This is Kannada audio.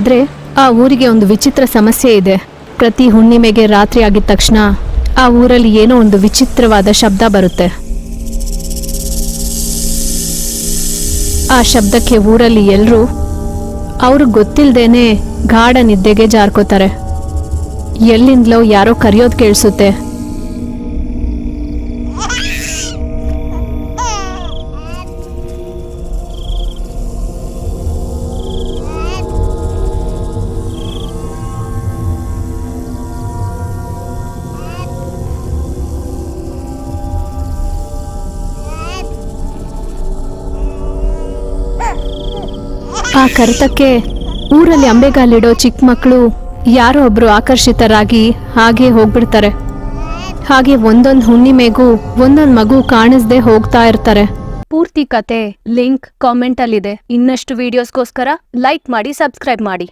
ಆದ್ರೆ ಆ ಊರಿಗೆ ಒಂದು ವಿಚಿತ್ರ ಸಮಸ್ಯೆ ಇದೆ. ಪ್ರತಿ ಹುಣ್ಣಿಮೆಗೆ ರಾತ್ರಿ ಆಗಿದ ತಕ್ಷಣ ಆ ಊರಲ್ಲಿ ಏನೋ ಒಂದು ವಿಚಿತ್ರವಾದ ಶಬ್ದ ಬರುತ್ತೆ. ಆ ಶಬ್ದಕ್ಕೆ ಊರಲ್ಲಿ ಎಲ್ರೂ ಅವ್ರಿಗೆ ಗೊತ್ತಿಲ್ದೇನೆ ಗಾಢ ನಿದ್ದೆಗೆ ಜಾರ್ಕೋತಾರೆ. ಎಲ್ಲಿಂದಲೋ ಯಾರೋ ಕರೆಯೋದು ಕೇಳಿಸುತ್ತೆ. ಆ ಕರೆತಕ್ಕೆ ಊರಲ್ಲಿ ಅಂಬೆಗಾಲಿಡೋ ಚಿಕ್ಕ ಮಕ್ಕಳು ಯಾರೋ ಒಬ್ರು ಆಕರ್ಷಿತರಾಗಿ ಹಾಗೆ ಹೋಗ್ಬಿಡ್ತಾರೆ. ಹಾಗೆ ಒಂದೊಂದು ಹುಣ್ಣಿಮೆಗೂ ಒಂದೊಂದು ಮಗು ಕಾಣಿಸ್ದೆ ಹೋಗ್ತಾ ಇರ್ತಾರೆ. ಪೂರ್ತಿ ಕತೆ ಲಿಂಕ್ ಕಾಮೆಂಟ್ ಅಲ್ಲಿದೆ. ಇನ್ನಷ್ಟು ವಿಡಿಯೋಸ್ಗೋಸ್ಕರ ಲೈಕ್ ಮಾಡಿ, ಸಬ್ಸ್ಕ್ರೈಬ್ ಮಾಡಿ.